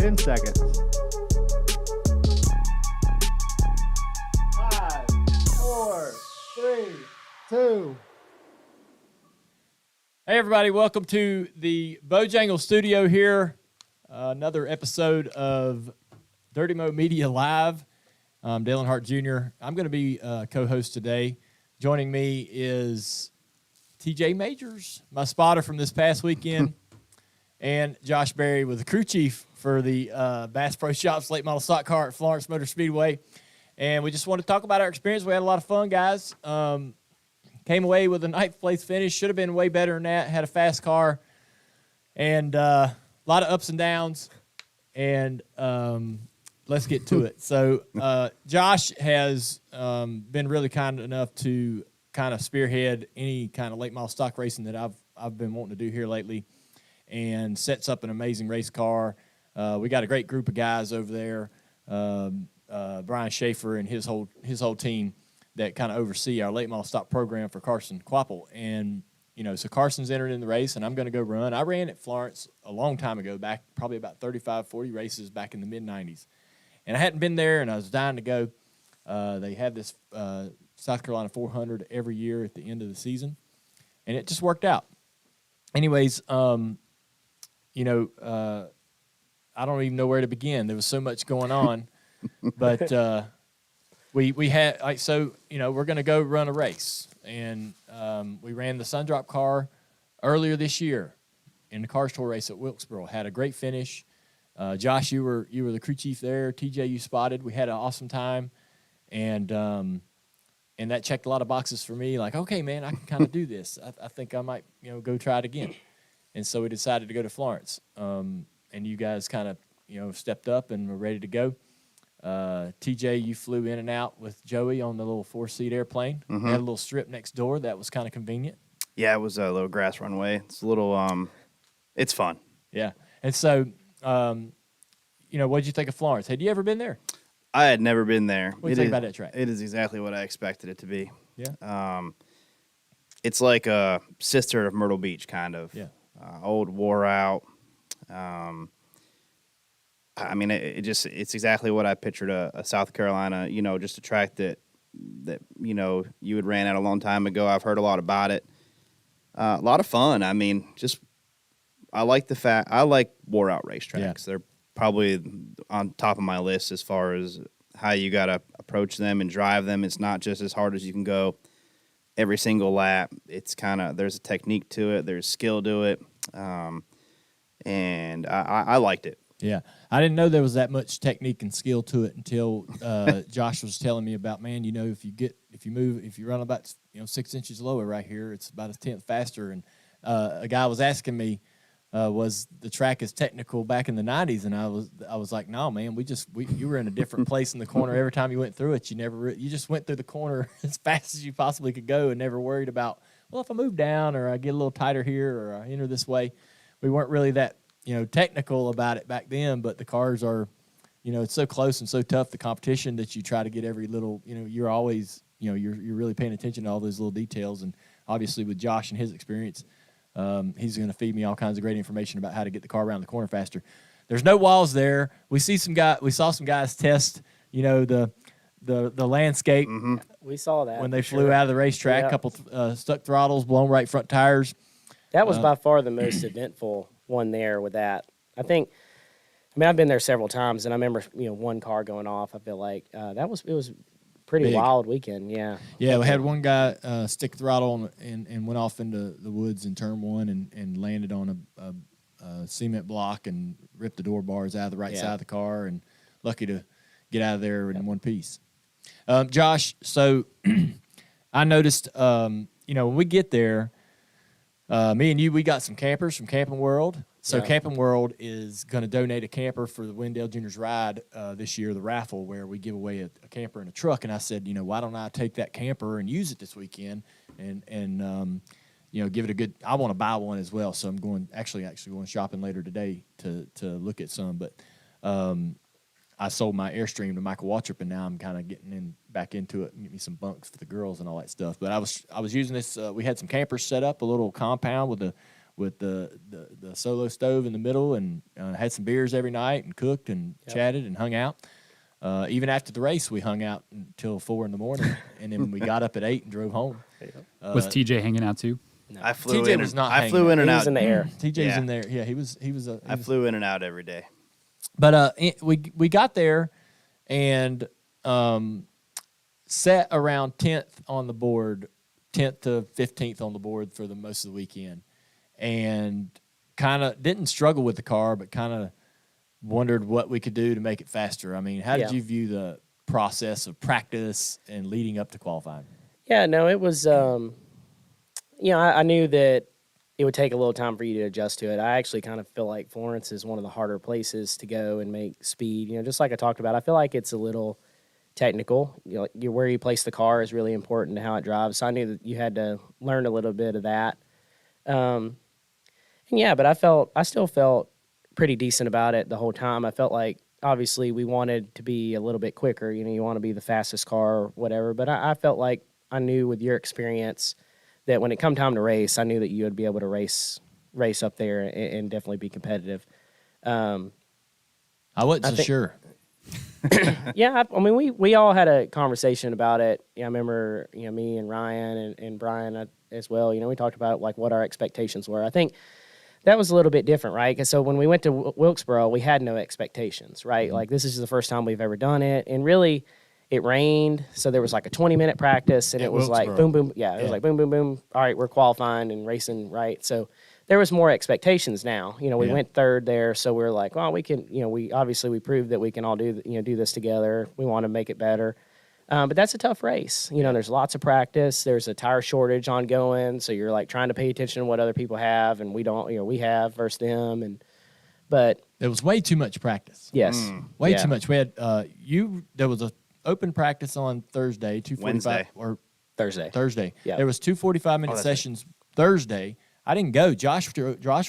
10 seconds. 5, 4, 3, 2. Hey, everybody. Welcome to the Bojangle Studio here. Another episode of Dirty Mo Media Live. I'm Dalen Hart Jr. I'm going to be co-host today. Joining me is TJ Majors, my spotter from this past weekend, and Josh Berry with the crew chief for the Bass Pro Shops late model stock car at Florence Motor Speedway. And we just want to talk about our experience. We had a lot of fun, guys. Came away with a ninth place finish. Should have been way better than that. Had a fast car. And a lot of ups and downs. And let's get to it. So Josh has been really kind enough to kind of spearhead any kind of late model stock racing that I've been wanting to do here lately, and sets up an amazing race car. We got a great group of guys over there, Brian Schaefer and his whole team that kind of oversee our late model stock program for Carson Quapple. And so Carson's entered in the race, and I'm going to go run. I ran at Florence a long time ago, back probably about 35, 40 races back in the mid-'90s. And I hadn't been there, and I was dying to go. They had this South Carolina 400 every year at the end of the season, and it just worked out. Anyways, I don't even know where to begin. There was so much going on, but we had we're going to go run a race, and we ran the Sundrop car earlier this year in the Cars Tour race at Wilkesboro. Had a great finish. Josh, you were the crew chief there. TJ, you spotted. We had an awesome time, and that checked a lot of boxes for me. Like, okay, man, I can kind of do this. I think I might go try it again. And so we decided to go to Florence. And you guys kind of stepped up and were ready to go. TJ, you flew in and out with Joey on the little 4-seat airplane. Mm-hmm. Had a little strip next door that was kind of convenient. Yeah, it was a little grass runway. It's a little, it's fun. Yeah. And so, what did you think of Florence? Had you ever been there? I had never been there. What do you think about that track? It is exactly what I expected it to be. Yeah. It's like a sister of Myrtle Beach, kind of. Yeah. Old, wore out. It's exactly what I pictured a South Carolina, just a track that you had ran at a long time ago. I've heard a lot about it. A lot of fun. I mean, I like wore out racetracks. Yeah. They're probably on top of my list as far as how you got to approach them and drive them. It's not just as hard as you can go every single lap. It's there's a technique to it. There's skill to it. And I liked it. Yeah, I didn't know there was that much technique and skill to it until Josh was telling me about, man, if you run about 6 inches lower right here, it's about a tenth faster. And a guy was asking me, was the track as technical back in the 90s? And I was like, no, man, you were in a different place in the corner every time you went through it. You just went through the corner as fast as you possibly could go and never worried about, well, if I move down or I get a little tighter here or I enter this way. We weren't really that technical about it back then, but the cars are, it's so close and so tough, the competition, that you try to get every little, you're always, you're really paying attention to all those little details. And obviously with Josh and his experience, he's going to feed me all kinds of great information about how to get the car around the corner faster. There's no walls there. We saw some guys test, the landscape. Mm-hmm. We saw that when they flew out of the racetrack. A couple stuck throttles, blown right front tires. That was by far the most eventful one there with that. I've been there several times, and I remember, one car going off. I feel like it was pretty big. Wild weekend, yeah. Yeah, we had one guy stick throttle and went off into the woods in turn one and landed on a cement block and ripped the door bars out of the right side of the car, and lucky to get out of there in one piece. Josh, so I noticed, when we get there, me and you, we got some campers from Camping World. So Camping World is going to donate a camper for the Wendell Juniors Ride this year, the raffle, where we give away a camper and a truck. And I said, why don't I take that camper and use it this weekend and give it a good – I want to buy one as well. So I'm going shopping later today to look at some. But I sold my Airstream to Michael Waltrip, and now I'm kind of getting back into it and get me some bunks for the girls and all that stuff. But I was using this. We had some campers set up, a little compound with with the solo stove in the middle, and had some beers every night and cooked and chatted and hung out. Even after the race, we hung out until 4 a.m, and then we got up at 8 and drove home. Was TJ hanging out too? No. I flew TJ in. was not I hanging flew in He and was out. in the air. TJ was in there. Yeah, he was. I flew in and out every day. But we got there and sat around 10th on the board, 10th to 15th on the board for the most of the weekend, and kind of didn't struggle with the car, but kind of wondered what we could do to make it faster. I mean, how did you view the process of practice and leading up to qualifying? Yeah, no, it was, I knew that it would take a little time for you to adjust to it. I actually kind of feel like Florence is one of the harder places to go and make speed. Just like I talked about, I feel like it's a little technical. Where you place the car is really important to how it drives. So I knew that you had to learn a little bit of that. But I still felt pretty decent about it the whole time. I felt like obviously we wanted to be a little bit quicker. You want to be the fastest car or whatever. But I felt like I knew with your experience that when it come time to race, I knew that you would be able to race up there and definitely be competitive. I wasn't so sure. Yeah, I mean, we all had a conversation about it. I remember, me and Ryan and Brian as well. We talked about like what our expectations were. I think that was a little bit different, right? 'Cause so when we went to Wilkesboro, we had no expectations, right? Mm-hmm. Like this is the first time we've ever done it, and really, it rained, so there was like a 20-minute practice, and it was like boom, boom, it was like boom, boom, boom. All right, we're qualifying and racing, right? So there was more expectations now. We went third there, so we were like, well, we can, we proved that we can all do this together. We want to make it better. But that's a tough race. There's lots of practice. There's a tire shortage ongoing, so you're like trying to pay attention to what other people have, and we don't, we have versus them. But there was way too much practice. Yes. Way too much. We had, there was a open practice on Thursday, 2:45 Wednesday. or Thursday. Yeah. There was 2 45-minute sessions Thursday. I didn't go. Josh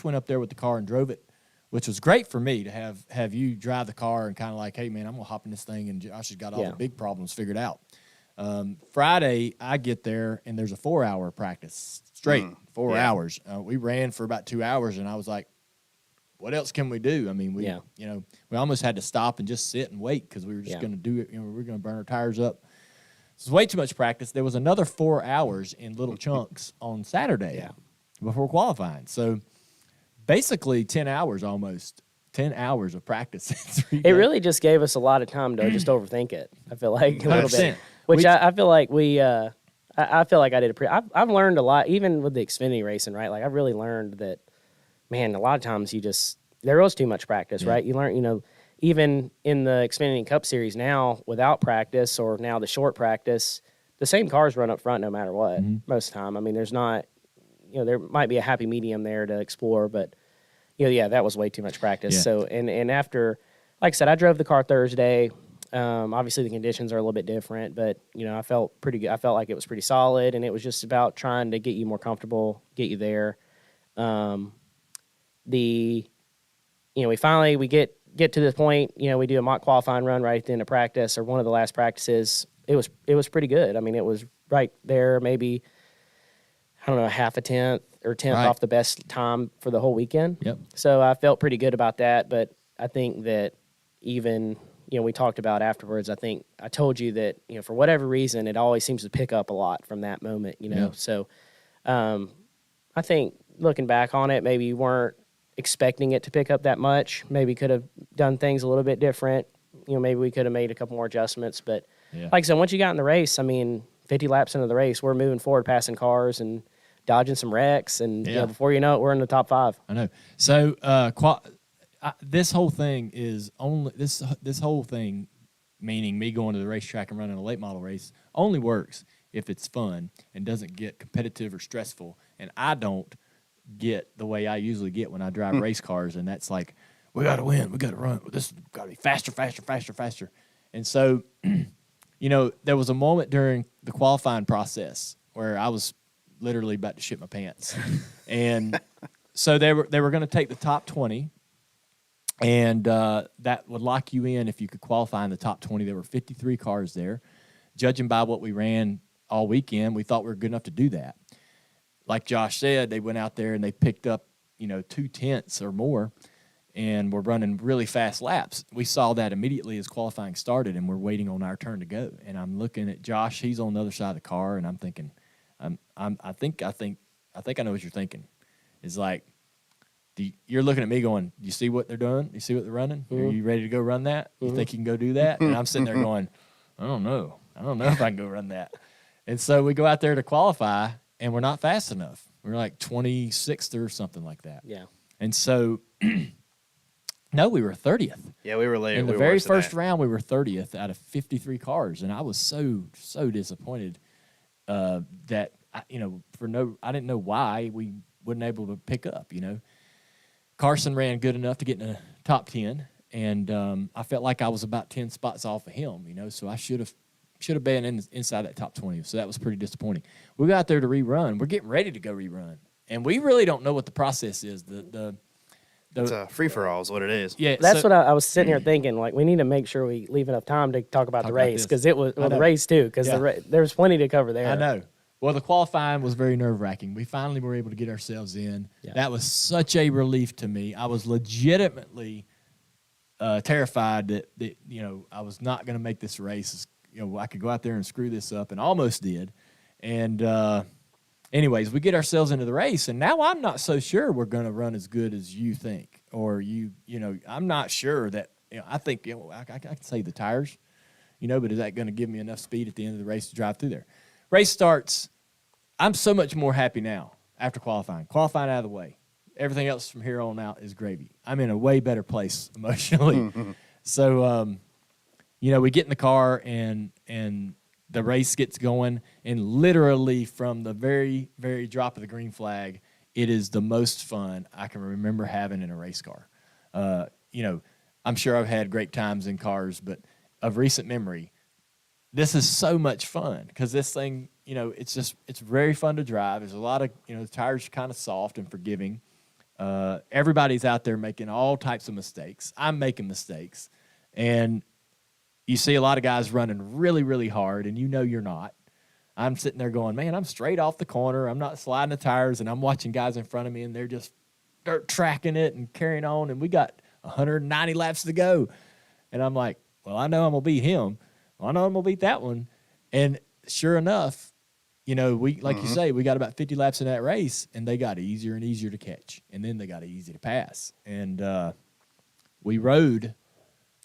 went up there with the car and drove it, which was great for me to have you drive the car and kind of like, hey man, I'm gonna hop in this thing, and Josh has got all the big problems figured out. Friday I get there and there's a 4-hour practice straight, 4 hours. We ran for about 2 hours, and I was like, what else can we do? I mean, we almost had to stop and just sit and wait because we were just going to do it. We were going to burn our tires up. It was way too much practice. There was another 4 hours in little chunks on Saturday before qualifying. So basically 10 hours almost, 10 hours of practice. It really just gave us a lot of time to just overthink it. I feel like a little 100%. bit, which I feel like I feel like I did I've learned a lot, even with the Xfinity racing, right? Like I've really learned that, man, a lot of times there was too much practice, right? You learn, even in the Xfinity Cup Series now, without practice or now the short practice, the same cars run up front no matter what, most of the time. I mean, there's not, there might be a happy medium there to explore, but, that was way too much practice. Yeah. So, and after, like I said, I drove the car Thursday. Obviously, the conditions are a little bit different, but, I felt pretty good. I felt like it was pretty solid, and it was just about trying to get you more comfortable, get you there. We finally get to the point, we do a mock qualifying run right at the end of practice, or one of the last practices. It was pretty good. I mean, it was right there, maybe, I don't know, half a tenth or tenth off the best time for the whole weekend. Yep. So I felt pretty good about that, but I think that even, we talked about afterwards, I think I told you that, for whatever reason, it always seems to pick up a lot from that moment, So I think looking back on it, maybe you weren't expecting it to pick up that much. Maybe could have done things a little bit different. Maybe we could have made a couple more adjustments. But like I said, once you got in the race, I mean, 50 laps into the race, we're moving forward, passing cars and dodging some wrecks. And before you know it, we're in the top 5. I know. So this whole thing is only this whole thing, meaning me going to the racetrack and running a late model race, only works if it's fun and doesn't get competitive or stressful. And I don't get the way I usually get when I drive race cars, and that's like, we got to win, we got to run, this got to be faster. And so, there was a moment during the qualifying process where I was literally about to shit my pants. And so they were going to take the top 20, and that would lock you in if you could qualify in the top 20. There were 53 cars there. Judging by what we ran all weekend, we thought we were good enough to do that. Like Josh said, they went out there and they picked up 2/10 or more, and we're running really fast laps. We saw that immediately as qualifying started, and we're waiting on our turn to go. And I'm looking at Josh; he's on the other side of the car, and I'm thinking, I think I know what you're thinking. It's like, you're looking at me going, you see what they're doing? You see what they're running? Are you ready to go run that? You think you can go do that? And I'm sitting there going, I don't know if I can go run that. And so we go out there to qualify, and we're not fast enough. We're like 26th or something like that. Yeah. And so, no, we were 30th. Yeah, we were late. In the We were very worse than first that. round, we were 30th out of 53 cars, and I was so disappointed that I didn't know why we wasn't able to pick up. Carson ran good enough to get in the top 10, and I felt like I was about 10 spots off of him. So I should have been inside that top 20. So that was pretty disappointing. We got there to rerun. We're getting ready to go rerun, and we really don't know what the process is. It's a free-for-all is what it is. Yeah, That's what I was sitting here thinking. Like, we need to make sure we leave enough time to talk about the about race, this. because it was I know. the race too. Because Yeah. there was plenty to cover there. I know. Well, the qualifying was very nerve-wracking. We finally were able to get ourselves in. Yeah. That was such a relief to me. I was legitimately terrified that I was not going to make this race. I could go out there and screw this up, and almost did. And anyways, we get ourselves into the race, and now I'm not so sure we're going to run as good as you think, or I'm not sure that. I think I can save the tires, but is that going to give me enough speed at the end of the race to drive through there? Race starts. I'm so much more happy now after qualifying. Qualifying out of the way. Everything else from here on out is gravy. I'm in a way better place emotionally. So, we get in the car and the race gets going, and literally from the very, very drop of the green flag, it is the most fun I can remember having in a race car. I'm sure I've had great times in cars, but of recent memory, this is so much fun because this thing, it's very fun to drive. There's a lot of, the tires are kind of soft and forgiving. Everybody's out there making all types of mistakes. I'm making mistakes. And you see a lot of guys running really, really hard, and you're not. I'm sitting there going, man, I'm straight off the corner. I'm not sliding the tires, and I'm watching guys in front of me, and they're just dirt tracking it and carrying on, and we got 190 laps to go. And I'm like, well, I know I'm going to beat him. Well, I know I'm going to beat that one. And sure enough, we you say, we got about 50 laps in that race, and they got easier and easier to catch, and then they got easy to pass. And we rode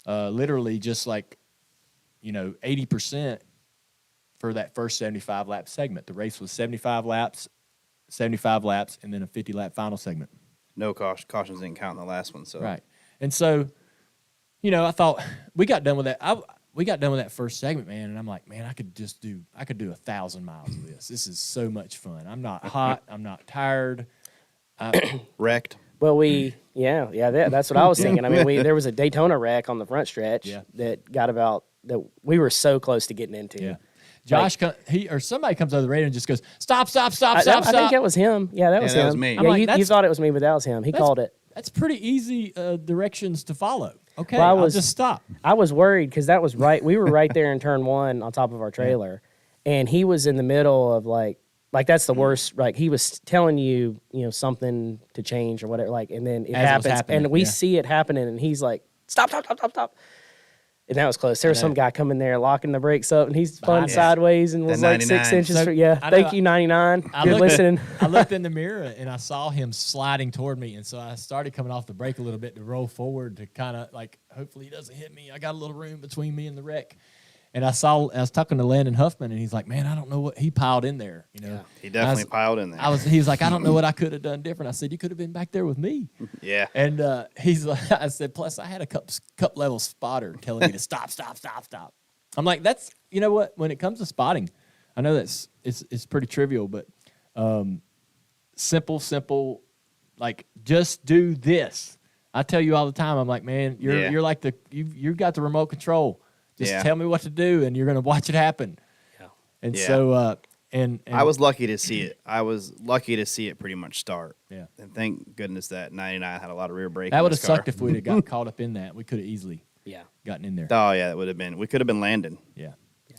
literally just like, 80% for that first 75-lap segment. The race was 75 laps, and then a 50-lap final segment. No cautions didn't count in the last one. So Right. And so, I thought we got done with that. We got done with that first segment, man, and I'm like, man, I could do 1,000 miles of this. This is so much fun. I'm not hot. I'm not tired. wrecked. Well, that's what I was thinking. I mean, there was a Daytona wreck on the front stretch that got that we were so close to getting into. Yeah. Josh, somebody comes over the radio and just goes, stop. I think that was him. Yeah, that was him. That was me. Yeah, I'm like, you thought it was me, but that was him. He called it. That's pretty easy directions to follow. Okay, Well, I'll just stop. I was worried because that was right. We were right there in turn one on top of our trailer, and he was in the middle of like that's the worst. Like he was telling you, something to change or whatever. Like, and then it As it was happens, happening, and we yeah. see it happening, and he's like, stop. And that was close. There was some guy coming there locking the brakes up, and he's spun us. sideways and was like 6 99. inches. So, I know, Thank you, 99. I Good looked listening. I looked in the mirror and I saw him sliding toward me, and so I started coming off the brake a little bit to roll forward to kind of like, hopefully he doesn't hit me. I got a little room between me and the wreck. And I was talking to Landon Huffman, and he's like, man, I don't know what he piled in there. He definitely piled in there. He was like, I don't know what I could have done different. I said, you could have been back there with me. Yeah. And he's like, I said, plus I had a cup level spotter telling me to stop. I'm like, that's, you know what? When it comes to spotting, I know it's pretty trivial, but simple, like just do this. I tell you all the time. I'm like, man, you're like you got the remote control. Just tell me what to do, and you're gonna watch it happen. Yeah. And Yeah. so and I was lucky to see it. I was lucky to see it pretty much start. Yeah. And thank goodness that 99 had a lot of rear brake. that in would have this car. sucked if we'd have got caught up in that. We could have easily Yeah. gotten in there. Oh yeah, that would have been. We could have been landing Yeah.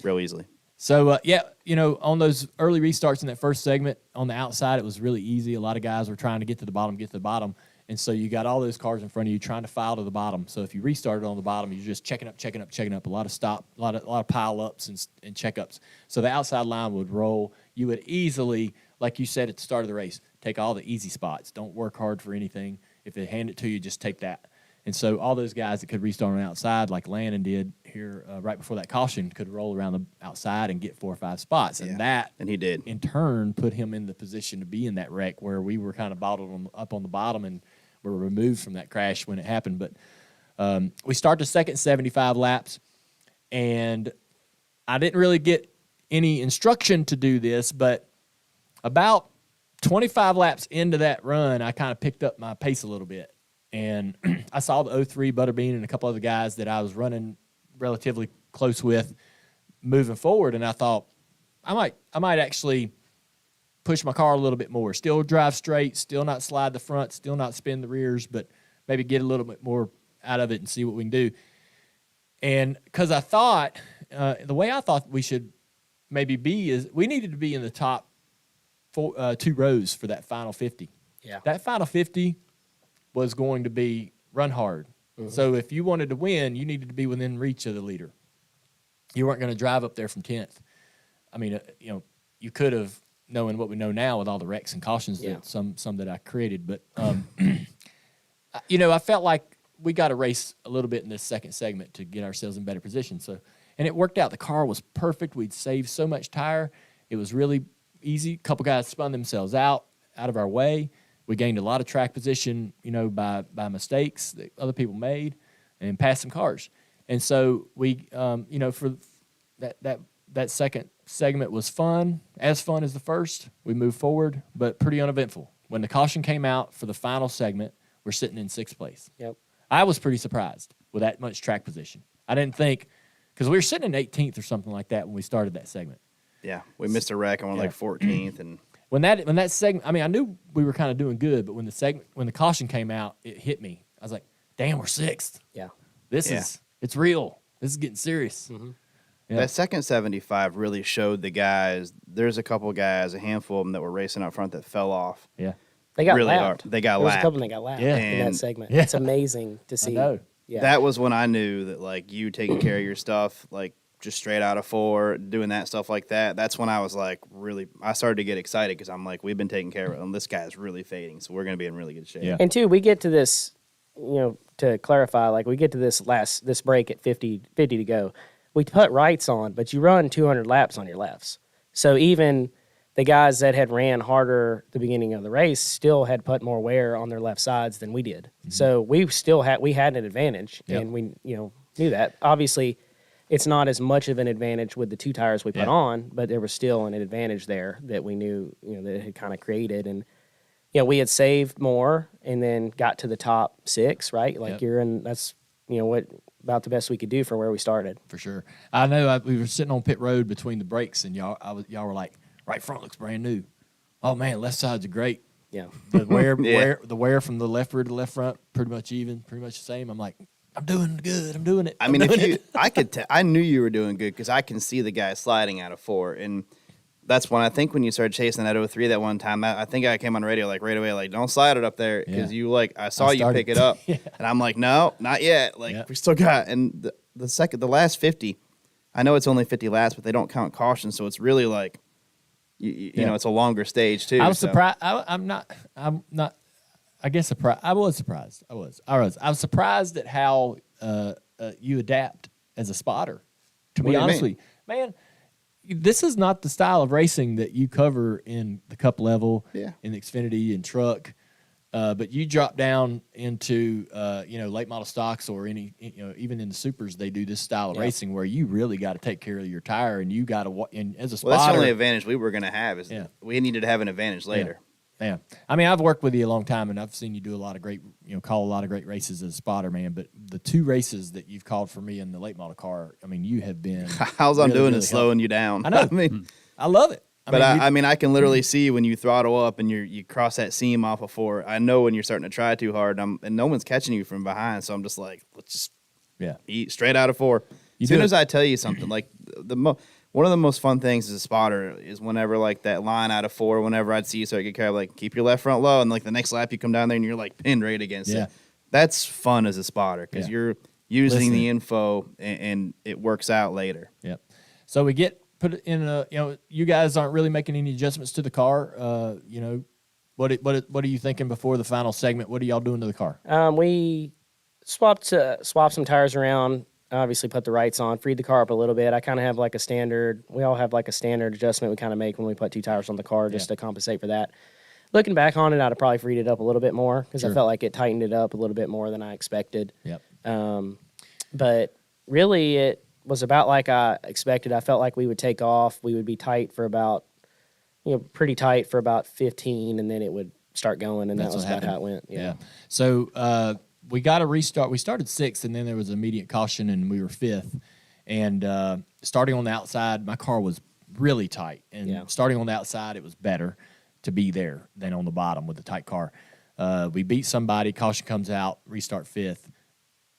real easily. So, on those early restarts in that first segment, on the outside, it was really easy. A lot of guys were trying to get to the bottom. And so you got all those cars in front of you trying to file to the bottom. So if you restarted on the bottom, you're just checking up, a lot of stop, a lot of pile ups and checkups. So the outside line would roll. You would easily, like you said at the start of the race, take all the easy spots. Don't work hard for anything. If they hand it to you, just take that. And so all those guys that could restart on the outside, like Landon did here right before that caution, could roll around the outside and get 4 or 5 spots. And and he did. In turn, put him in the position to be in that wreck where we were kind of bottled up on the bottom and were removed from that crash when it happened. But we start the second 75 laps, and I didn't really get any instruction to do this, but about 25 laps into that run, I kind of picked up my pace a little bit. And I saw the 03 Butterbean and a couple other guys that I was running relatively close with moving forward, and I thought I might actually push my car a little bit more, still drive straight, still not slide the front, still not spin the rears, but maybe get a little bit more out of it and see what we can do. And because I thought the way I thought we should maybe be is we needed to be in the top 2 rows for that final 50. Yeah. That final 50 was going to be run hard. Mm-hmm. So if you wanted to win, you needed to be within reach of the leader. You weren't going to drive up there from 10th. I mean, you could have, knowing what we know now with all the wrecks and cautions that some that I created. But, I felt like we got to race a little bit in this second segment to get ourselves in better position. So, and it worked out. The car was perfect. We'd saved so much tire. It was really easy. A couple guys spun themselves out of our way. We gained a lot of track position, by mistakes that other people made and passed some cars. And so we, for that second segment was fun as the first. We moved forward, but pretty uneventful. When the caution came out for the final segment, we're sitting in 6th place. Yep. I was pretty surprised with that much track position. I didn't think, because we were sitting in 18th or something like that when we started that segment. Yeah, we missed a wreck and we're like 14th, and when that segment, I knew we were kind of doing good, but when the caution came out, it hit me. I was like, "Damn, we're 6th. Yeah, it's real. This is getting serious." Mm-hmm. Yeah. That second 75 really showed the guys. There's a couple guys, a handful of them that were racing up front that fell off. Yeah, they got really lapped. hard. They got there was lapped. a couple that got lapped in that segment. Yeah. It's amazing to see. I know. Yeah, That was when I knew that, like, you taking care of your stuff, like, just straight out of 4, doing that stuff like that. That's when I was like, I started to get excited because I'm like, we've been taking care of it, and this guy is really fading, so we're going to be in really good shape. Yeah. and 2, we get to this, to clarify, like we get to this break at 50 to go. We put rights on, but you run 200 laps on your lefts. So even the guys that had ran harder at the beginning of the race still had put more wear on their left sides than we did. Mm-hmm. So we had an advantage, and we knew that. Obviously, it's not as much of an advantage with the 2 tires we put on, but there was still an advantage there that we knew, that it had kind of created. And, we had saved more and then got to the top 6, right? Like that's, what about the best we could do for where we started. For sure. I know we were sitting on pit road between the breaks, and y'all were like, right front looks brand new. Oh man, left side's great. Yeah. The wear from the left rear to the left front, pretty much even, pretty much the same. I'm like, I'm doing good. I'm doing it. I mean, I knew you were doing good because I can see the guy sliding out of 4, and that's when I think when you started chasing that 03 that one time, I think I came on radio like right away, like, don't slide it up there because I saw you pick it up, and I'm like, no, not yet. Like we still got, and the last 50, I know it's only 50 laps, but they don't count caution, so it's really like, you know, it's a longer stage too. I was surprised. I'm not. I guess surprised. I was surprised. I was surprised at how you adapt as a spotter. To be honest with you, man, this is not the style of racing that you cover in the Cup level, in the Xfinity and truck. But you drop down into late model stocks or any even in the supers, they do this style of racing where you really got to take care of your tire and you got to. And as a spotter, that's the only advantage we were going to have is we needed to have an advantage later. Yeah, I mean, I've worked with you a long time, and I've seen you do a lot of great, call a lot of great races as a spotter, man. But the 2 races that you've called for me in the late model car, I mean, you have been. How's I'm doing is slowing you down. I know. I mean, I love it. I mean, I can literally see when you throttle up and you cross that seam off of 4. I know when you're starting to try too hard, and no one's catching you from behind. So I'm just like, let's just eat straight out of 4. As soon as I tell you something, like one of the most fun things as a spotter is whenever like that line out of 4, whenever I'd see you start to get carried, like keep your left front low, and like the next lap you come down there and you're like pinned right against it. That's fun as a spotter because you're using the info and it works out later. Yep. So we put it in a, you guys aren't really making any adjustments to the car. What are you thinking before the final segment? What are y'all doing to the car? We swapped some tires around. Obviously, put the rights on, freed the car up a little bit. I kind of have like a standard. We all have like a standard adjustment we kind of make when we put 2 tires on the car just to compensate for that. Looking back on it, I'd have probably freed it up a little bit more because I felt like it tightened it up a little bit more than I expected. Yep. But really, it was about like I expected. I felt like we would take off. We would be tight for about, pretty tight for about 15, and then it would start going, and that was about how it went. Yeah. So we got a restart. We started 6th, and then there was immediate caution, and we were 5th. And starting on the outside, my car was really tight. And starting on the outside, it was better to be there than on the bottom with the tight car. We beat somebody, caution comes out, restart 5th,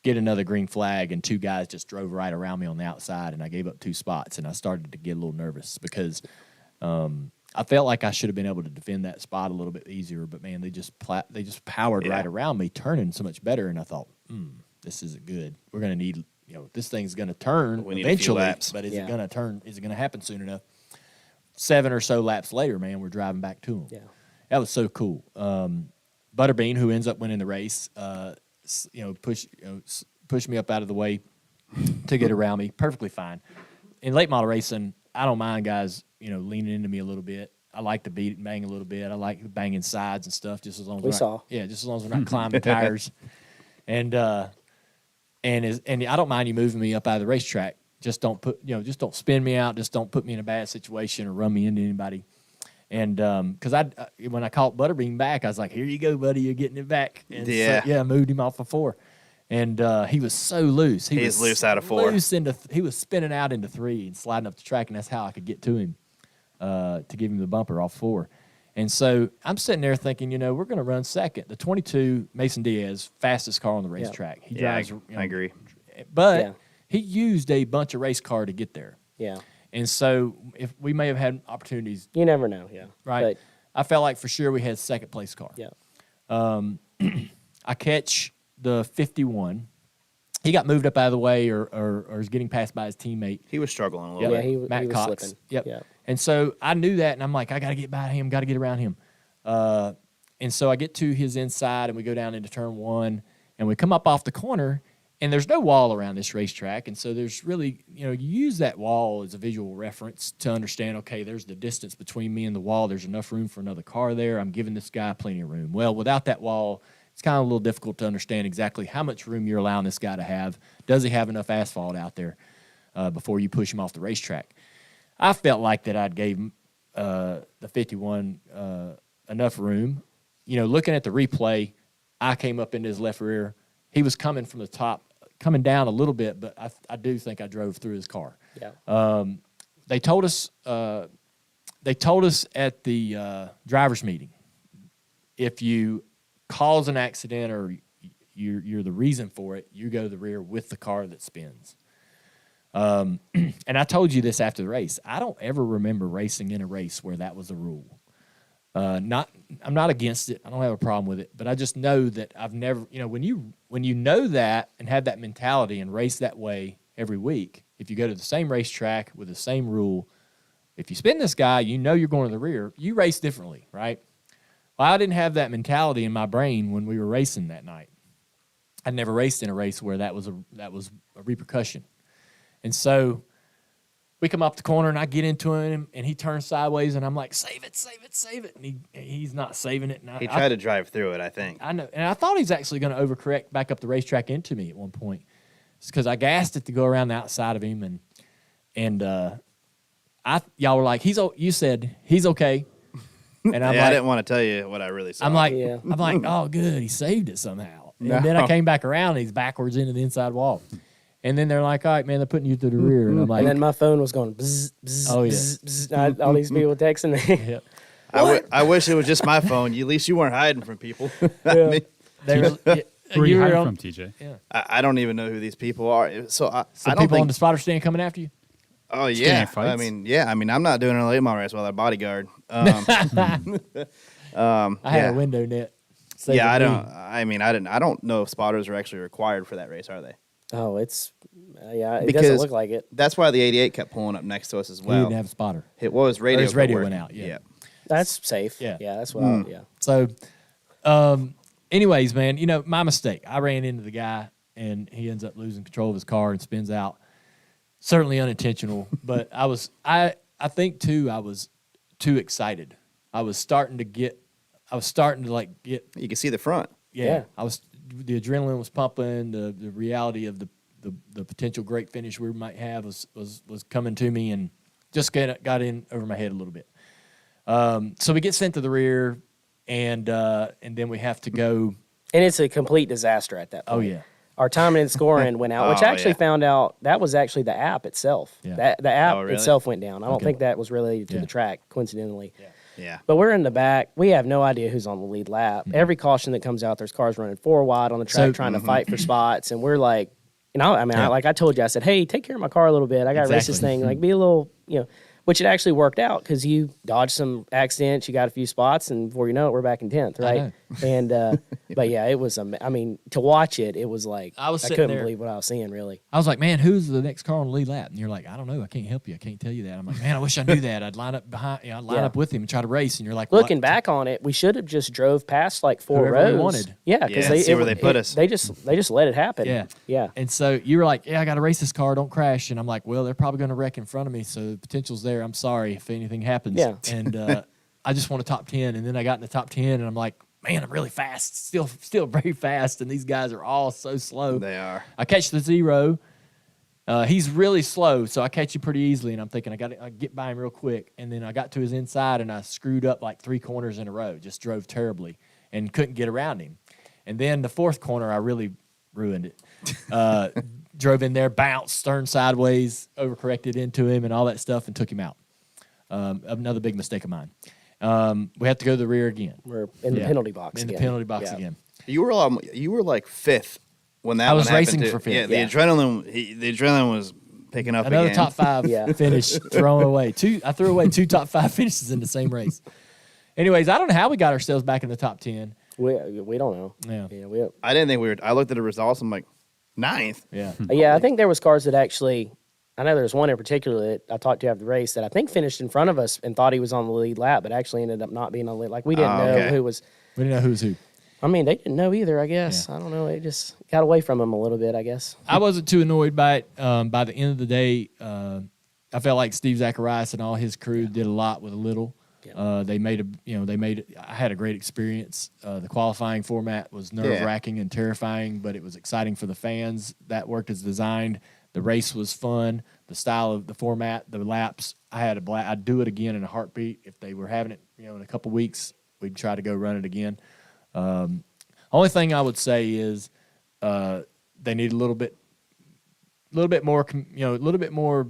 get another green flag, and 2 guys just drove right around me on the outside, and I gave up 2 spots, and I started to get a little nervous because I felt like I should have been able to defend that spot a little bit easier, but man, they just powered right around me, turning so much better, and I thought, this isn't good. We're going to need, this thing's going to turn eventually, but is it going to turn? Is it going to happen soon enough? 7 or so laps later, man, we're driving back to them. Yeah, that was so cool. Butterbean, who ends up winning the race, pushed me up out of the way to get around me, perfectly fine. In late model racing, I don't mind guys, leaning into me a little bit. I like to beat and bang a little bit. I like banging sides and stuff, just as long as just as long as we're not climbing tires. And I don't mind you moving me up out of the racetrack. Just don't don't spin me out. Just don't put me in a bad situation or run me into anybody. And because when I caught Butterbean back, I was like, "Here you go, buddy. You're getting it back." And I moved him off of 4. And he was so loose. He was loose out of 4. He was spinning out into 3 and sliding up the track, and that's how I could get to him to give him the bumper off 4. And so I'm sitting there thinking, we're going to run second. The 22 Mason Diaz, fastest car on the racetrack. He drives. I agree. But he used a bunch of race car to get there. Yeah. And so if we may have had opportunities. You never know. Yeah. Right. But I felt like for sure we had second place car. Yeah. I catch the 51. He got moved up out of the way or is getting passed by his teammate. He was struggling a little bit. He Matt was Cox. slipping. Yep. And so I knew that, and I'm like, I got to get by him, got to get around him. And so I get to his inside, and we go down into turn 1, and we come up off the corner, and there's no wall around this racetrack. And so there's really, you use that wall as a visual reference to understand, okay, there's the distance between me and the wall. There's enough room for another car there. I'm giving this guy plenty of room. Well, without that wall, it's kind of a little difficult to understand exactly how much room you're allowing this guy to have. Does he have enough asphalt out there before you push him off the racetrack? I felt like that I'd gave him, the 51 enough room. Looking at the replay, I came up into his left rear. He was coming from the top, coming down a little bit, but I do think I drove through his car. Yeah. They told us at the driver's meeting, if you cause an accident or you're the reason for it, you go to the rear with the car that spins. And I told you this after the race. I don't ever remember racing in a race where that was a rule. I'm not against it. I don't have a problem with it, but I just know that I've never, when you know that and have that mentality and race that way every week, if you go to the same racetrack with the same rule, if you spin this guy, you're going to the rear, you race differently, right? Well, I didn't have that mentality in my brain when we were racing that night. I'd never raced in a race where that was a repercussion. And so we come up the corner, and I get into him, and he turns sideways, and I'm like, save it, save it, save it. And he's not saving it. And he tried to drive through it, I think. I know. And I thought he's actually going to overcorrect back up the racetrack into me at one point. It's because I gassed it to go around the outside of him, and y'all were like, you said he's okay. And I'm I didn't want to tell you what I really saw. I'm like, oh, good, he saved it somehow. No. And then I came back around, and he's backwards into the inside wall. And then they're like, all right, man, they're putting you to the rear. And I'm like, and then my phone was going bzz, bzz, oh, yeah. bzz, bzz. All these people texting me. Yeah. I wish it was just my phone. At least you weren't hiding from people. I mean, Where are you hiding from, TJ? Yeah. I don't even know who these people are. So I don't people think on the spotter stand coming after you? Oh Just yeah, any fights? I mean, I'm not doing a late model race without a bodyguard. I had a window net. Saving Yeah, I me. don't. I mean, I don't know if spotters are actually required for that race, are they? Oh, it's it Because doesn't look like it. That's why the 88 kept pulling up next to us as He well. didn't have a spotter. It was radio. his radio quit went working. out, yeah. That's safe. Yeah. Yeah, that's what. Yeah. So, anyways, man, my mistake. I ran into the guy, and he ends up losing control of his car and spins out. Certainly unintentional, but I think too, I was too excited. I was starting to get. You can see the front. Yeah. The adrenaline was pumping. The reality of the potential great finish we might have was coming to me, and just got in over my head a little bit. So we get sent to the rear, and then we have to go. And it's a complete disaster at that point. Oh yeah. Our timing and scoring went out, which Oh, I actually yeah. found out that was actually the app itself. Yeah. The app Oh, really? itself went down. I don't Okay. think that was related to Yeah. the track, coincidentally. Yeah. But we're in the back. We have no idea who's on the lead lap. Every caution that comes out, there's cars running 4 wide on the track So- trying to fight for spots. And we're like, Yeah. I told you, I said, hey, take care of my car a little bit. I got to race this Exactly. thing. Like, be a little, which it actually worked out because you dodged some accidents. You got a few spots. And before you know it, we're back in 10th, I right? And, but yeah, it was, to watch it, it was like, I was I sitting couldn't there- believe what I was seeing, really. I was like, man, who's the next car on the lead lap? And you're like, I don't know. I can't help you. I can't tell you that. I'm like, man, I wish I knew that. I'd line up behind. I'd line Yeah. up with him and try to race. And you're like, Looking what? back on it, we should have just drove past like 4 Whoever we rows. wanted. Yeah, because Yeah, see where they put us. They just let it happen. Yeah. Yeah. And so you were like, yeah, I got to race this car. Don't crash. And I'm like, well, they're probably going to wreck in front of me. So the potential's there. I'm sorry if anything happens. Yeah. And I just want a top 10. And then I got in the top 10 and I'm like, man, I'm really fast. Still very fast. And these guys are all so slow. They are. I catch the 0. He's really slow, so I catch you pretty easily. And I'm thinking I get by him real quick. And then I got to his inside, and I screwed up like 3 corners in a row. Just drove terribly and couldn't get around him. And then the 4th corner, I really ruined it. Drove in there, bounced, stern sideways, overcorrected into him, and all that stuff, and took him out. Another big mistake of mine. We have to go to the rear again. We're in the Yeah. penalty box In again. the penalty box Yeah. again. You were like 5th when that I was one happened racing too. for 5th. Yeah, the Yeah. adrenaline was picking up Another again. top 5 Yeah. finish thrown away. I threw away 2 top 5 finishes in the same race. Anyways, I don't know how we got ourselves back in the top 10. We don't know. Yeah. Yeah. I didn't think we were. I looked at the results. I'm like, 9th. Yeah. Yeah. I think there was cars that actually. I know there's one in particular that I talked to after the race that I think finished in front of us and thought he was on the lead lap, but actually ended up not being on the lead. Like we didn't Oh, know okay. who was. We didn't know who's who. I mean, they didn't know either. I guess I don't know. It just got away from him a little bit. I guess. I wasn't too annoyed by it. By the end of the day, I felt like Steve Zacharias and all his crew did a lot with a little. Yeah. I had a great experience. The qualifying format was nerve-wracking and terrifying, but it was exciting for the fans. That worked as designed. The race was fun. The style of the format, the laps, I had a blast. I'd do it again in a heartbeat. If they were having it, in a couple weeks, we'd try to go run it again. Only thing I would say is they need a little bit more,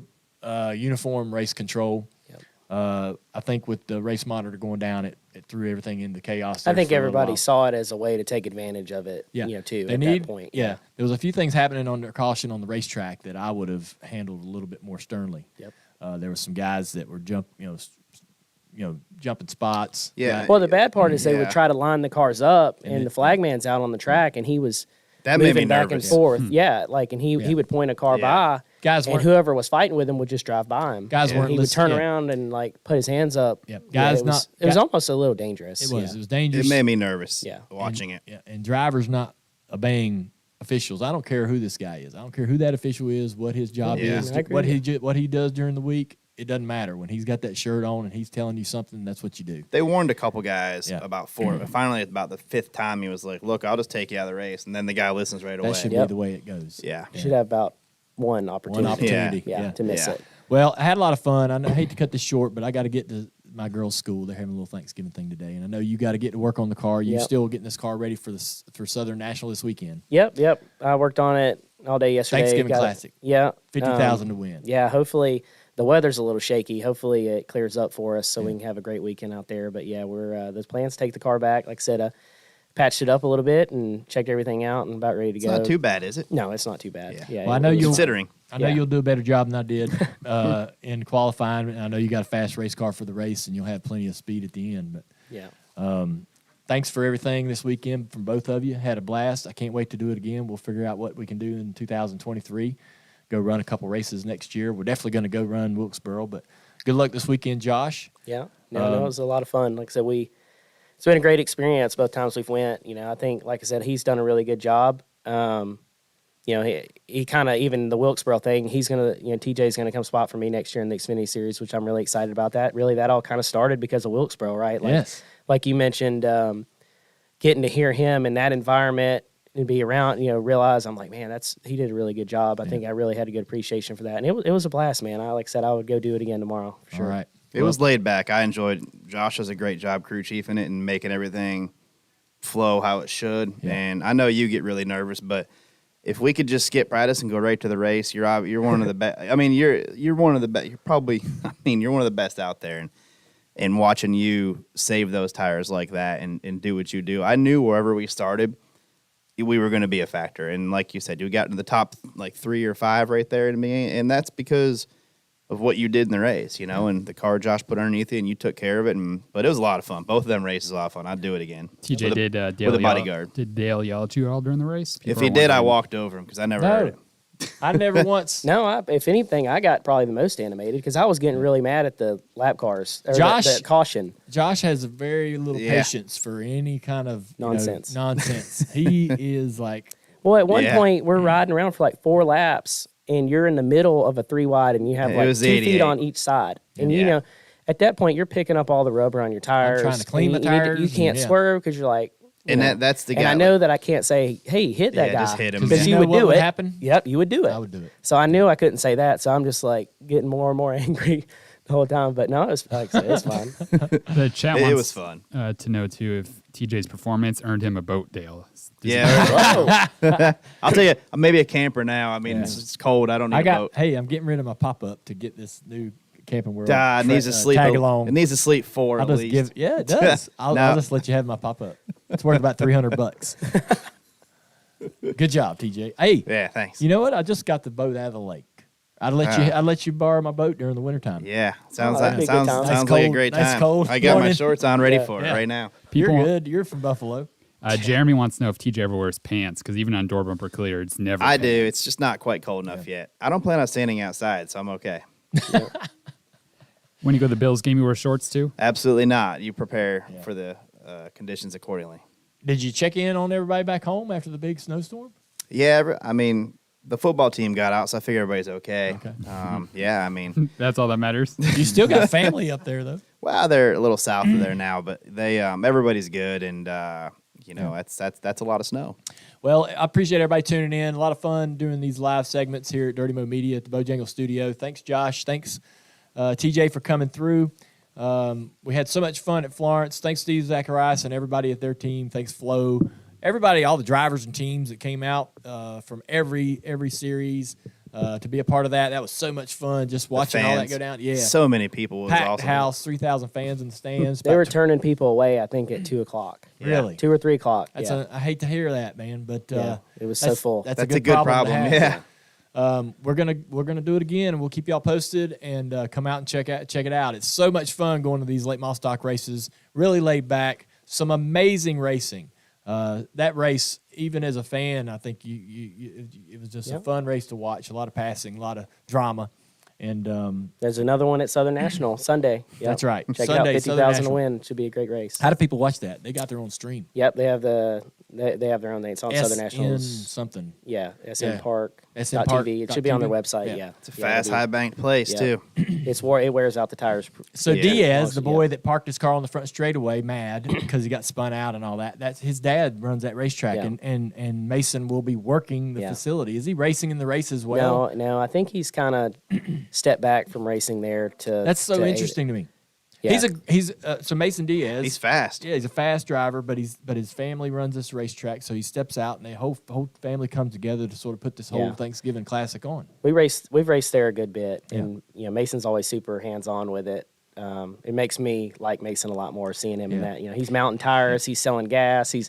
uniform race control. Yep. I think with the race monitor going down, it threw everything into chaos. I there think for a little everybody while. saw it as a way to take advantage of it. Yeah. Too. They at need, that point. Yeah. There was a few things happening under caution on the racetrack that I would have handled a little bit more sternly. Yep. There were some guys that were jumping spots. Yeah. Well, the bad part is they would Yeah. try to line the cars up, and it- the flagman's out on the track, and he was That made me moving back nervous. and forth. Yeah, and he Yeah. would point a car Yeah. by, Guys and weren't whoever was fighting with him would just drive by him. Guys And weren't he would listening- turn yeah. around and put his hands up. Yep. Yeah, Guys it was, not- It was guy- almost a little dangerous. It was. Yeah. It was dangerous. It made me nervous. Yeah. Watching it. Yeah, and drivers not obeying officials. I don't care who this guy is. I don't care who that official is, what his job Yeah. is, I agree what with what he does during the week. It doesn't matter. When he's got that shirt on and he's telling you something, that's what you do. They warned a couple guys Yeah. about 4. Finally, about the 5th time, he was like, "Look, I'll just take you out of the race," and then the guy listens right away. That should Yep. be the way it goes. Yeah. You should have about one opportunity. One opportunity. Yeah, to miss Yeah. it. Well, I had a lot of fun. I hate to cut this short, but I got to get to my girls' school. They're having a little Thanksgiving thing today, and I know you got to get to work on the car. You Yep. still getting this car ready for Southern National this weekend. Yep. I worked on it all day yesterday. Thanksgiving Got it- Classic. Yeah. 50,000 to win. Yeah, hopefully the weather's a little shaky. Hopefully it clears up for us so we can have a great weekend out there. But yeah, we're those plans to take the car back. Like I said, patched it up a little bit and checked everything out and about ready to It's go. not too bad, is it? No, it's not too bad. Yeah. Yeah. Well, I know it was- you'll- Considering. I know Yeah. you'll do a better job than I did in qualifying. And I know you got a fast race car for the race, and you'll have plenty of speed at the end. But Yeah. thanks for everything this weekend from both of you. Had a blast. I can't wait to do it again. We'll figure out what we can do in 2023. Go run a couple races next year. We're definitely going to go run Wilkesboro, but good luck this weekend, Josh. Yeah. No, it was a lot of fun. Like I said, it's been a great experience both times we've went. I think, like I said, he's done a really good job. He kind of, even the Wilkesboro thing, he's going to, TJ's going to come spot for me next year in the Xfinity Series, which I'm really excited about that. Really, that all kind of started because of Wilkesboro, right? Yes. Like you mentioned, getting to hear him in that environment and be around, realize I'm like, man, he did a really good job. I think I really had a good appreciation for that. And it was a blast, man. Like I said, I would go do it again tomorrow for sure. All right. It was laid back. I enjoyed. Josh does a great job crew chiefing it and making everything flow how it should. Yeah. And I know you get really nervous, but if we could just skip practice and go right to the race, you're one of the best. I mean, you're one of the best. You're probably. I mean, you're one of the best out there. And watching you save those tires like that and do what you do, I knew wherever we started, we were going to be a factor. And like you said, you got into the top like 3 or 5 right there to me, and that's because of what you did in the race, and the car Josh put underneath you, and you took care of it. But it was a lot of fun. Both of them races a lot of fun. I'd do it again. TJ did Dale with a bodyguard. Did Dale yell at you all during the race? If he did, I walked over him because I never heard it. I never once. No, if anything, I got probably the most animated because I was getting really mad at the lap cars. Or Josh- the caution. Josh has very little Yeah. patience for any kind of Nonsense. Nonsense. He is like, Well, at one Yeah. point, we're riding around for like 4 laps, and you're in the middle of a 3 wide, and you have It like 2 was feet 88. on each side. And, Yeah. at that point, you're picking up all the rubber on your tires. trying to clean and my tires You can't and, yeah. swerve because you're like, And that's the guy. And I know that I can't say, hey, hit that Yeah, guy. just hit him. Because You you know would what do would it. happen? Yep, you would do it. I would do it. So I knew I couldn't say that. So I'm just like getting more and more angry the whole time. But no, it's like I said, it's fine. The chat It wants was fun. To know, too, if TJ's performance earned him a boat, Dale. Yeah, Whoa. I'll tell you, I'm maybe a camper now. I mean, it's cold. I don't need a boat. Hey, I'm getting rid of my pop up to get this new Camping World. It needs to sleep. Tag along. It needs to sleep 4 I'll at just least. it does. I'll just let you have my pop up. It's worth about $300. Good job, TJ. Hey, Yeah, thanks. you know what? I just got the boat out of the lake. I'd let you borrow my boat during the wintertime. Yeah, sounds that'd be a good time. sounds Nice like a cold- great nice time. cold I got my morning. shorts on ready Yeah. for it Yeah. right now. People, You're good. You're from Buffalo. Jeremy wants to know if TJ ever wears pants, because even on door bumper clear, it's never I pants. do. It's just not quite cold enough yet. I don't plan on standing outside, so I'm okay. When you go to the Bills game, you wear shorts, too? Absolutely not. You prepare for the conditions accordingly. Did you check in on everybody back home after the big snowstorm? Yeah, I mean, the football team got out, so I figure everybody's okay. Okay. Yeah, I mean, That's all that matters. You still got family up there, though. well, they're a little south of there now, but they everybody's good, and that's a lot of snow. Well, I appreciate everybody tuning in. A lot of fun doing these live segments here at Dirty Mo Media at the Bojangles Studio. Thanks, Josh. Thanks, TJ, for coming through. We had so much fun at Florence. Thanks, Steve Zacharias, and everybody at their team. Thanks, Flo. Everybody, all the drivers and teams that came out from every series to be a part of that. That was so much fun just watching all that Fans. go down. Yeah. So many people. It was Packed awesome. house, 3,000 fans in the stands. They were turning people away, I think, at 2 o'clock. Really? 2 or 3 o'clock. That's yeah. I hate to hear that, man, but Yeah, it was so that's- full. That's, That's a good problem. to have. Yeah. We're gonna do it again, and we'll keep y'all posted and come out and check it out. It's so much fun going to these late model stock races. Really laid back, some amazing racing. That race, even as a fan, I think it was just a fun race to watch. A lot of passing, a lot of drama, and There's another one at Southern National Sunday. Yep. That's right. Check Sunday, it out. Southern 50,000 to National. win. Should be a great race. how do people watch that? They got their own stream. Yep, they have they have their own thing. It's on Southern SN National's. something. Yeah, SN Yeah. Park. SN dot Park TV. It dot should be on their TV. website. Yeah. Yeah, It's a fast, high banked place Yeah. too. It wears out the tires. So Yeah. Diaz, the Yeah. boy that parked his car on the front straightaway, mad because he got spun out and all that. That's his dad runs that racetrack, Yeah. and Mason will be working the Yeah. facility. Is he racing in the race as well? No, I think he's kind of stepped back from racing there to. That's so to interesting to me. Yeah. He's so Mason Diaz. He's fast. Yeah, he's a fast driver, but his family runs this racetrack, so he steps out, and the whole family comes together to sort of put this whole Yeah. Thanksgiving Classic on. We've raced there a good bit, and Mason's always super hands on with it. It makes me like Mason a lot more seeing him in Yeah. that. He's mounting tires, he's selling gas, he's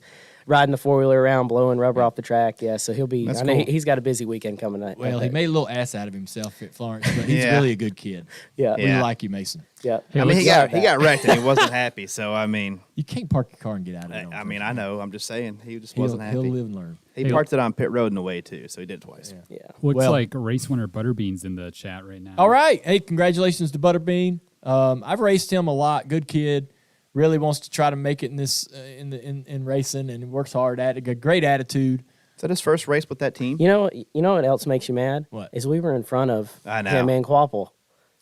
riding the 4-wheeler around, blowing rubber off the track. Yeah, so he'll be. That's I know cool. he's got a busy weekend coming up. Well, he made a little ass out of himself at Florence, but he's Yeah. really a good kid. Yeah, We Yeah. like you, Mason. yeah. I mean, he Yeah, got wrecked and he wasn't happy. So I mean, You can't park your car and get out of it. I mean, I know. I'm just saying he just He'll, wasn't happy. he'll live and learn. He parked it on pit road in the way too, so he did it twice. Yeah. Yeah. Looks Well- like race winner Butterbean's in the chat right now. All right. Hey, congratulations to Butterbean. I've raced him a lot. Good kid. Really wants to try to make it in this in racing, and works hard at it. Got great attitude. Is that his first race with that team? You know what else makes you mad? What? Is we were in front of I know. him and Quapple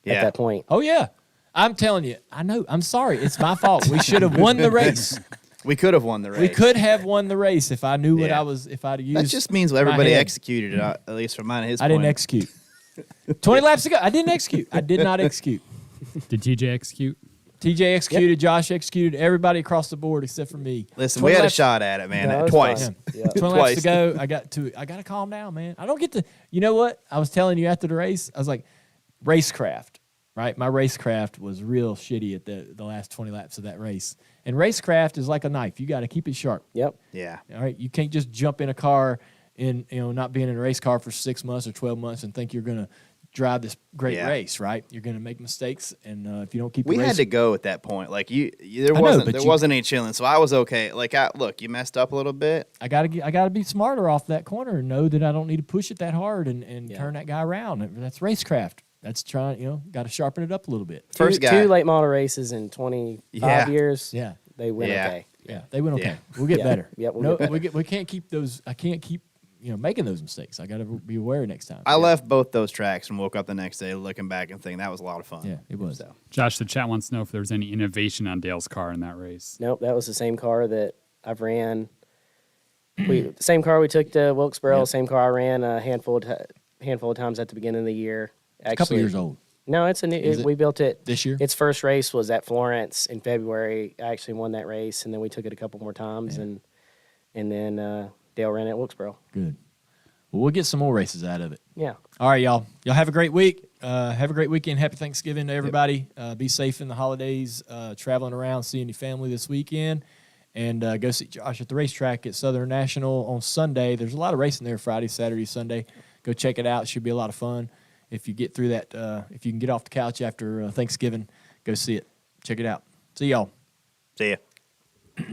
Yeah. at that point. Oh yeah, I'm telling you. I know. I'm sorry. It's my fault. We should have won the race. We could have won the race. We could have won the race if I knew what Yeah. I was. If I'd used. That just means my everybody head. executed it, at least from mine and his I didn't point. execute. 20 laps ago, I didn't execute. I did not execute. Did TJ execute? TJ executed. Josh executed. Everybody across the board except for me. Listen, 20 we had a laps- shot at it, man, No, it was twice. fine. Yeah. 20 laps Twice. to go. I got to calm down, man. I don't get to. You know what? I was telling you after the race. I was like, racecraft, right? My racecraft was real shitty at the last 20 laps of that race. And racecraft is like a knife. You got to keep it sharp. Yep. Yeah. All right. You can't just jump in a car in not being in a race car for 6 months or 12 months and think you're gonna drive this great Yeah. race, right? You're gonna make mistakes, and if you don't keep We the race, had to go at that point. Like there I know, wasn't but there you- wasn't any chilling, so I was okay. Like look, you messed up a little bit. I gotta be smarter off that corner and know that I don't need to push it that hard and Yeah. turn that guy around. That's racecraft. That's trying, got to sharpen it up a little bit. First two guy. late model races in 25 Yeah. years. Yeah. They went Yeah. okay. Yeah, they went okay. Yeah. We'll get Yeah. better. Yeah, we'll no, get better. we can't keep those. I can't keep making those mistakes. I got to be aware next time. I left both those tracks and woke up the next day looking back and thinking that was a lot of fun. Yeah, it was. So Josh, the chat wants to know if there was any innovation on Dale's car in that race. Nope, that was the same car that I've ran. Same car we took to Wilkesboro. Yeah. Same car I ran a handful of times at the beginning of the year. a couple years old No, it's a new. Is it? We built it. this year. Its first race was at Florence in February. I actually won that race, and then we took it a couple more times, Yeah. and then Dale ran at Wilkesboro. Good. Well, we'll get some more races out of it. Yeah. All right, y'all. Y'all have a great week. Have a great weekend. Happy Thanksgiving to everybody. Be safe in the holidays. Traveling around, seeing your family this weekend. And go see Josh at the racetrack at Southern National on Sunday. There's a lot of racing there Friday, Saturday, Sunday. Go check it out. It should be a lot of fun. If you get through that, if you can get off the couch after Thanksgiving, go see it. Check it out. See y'all. see ya.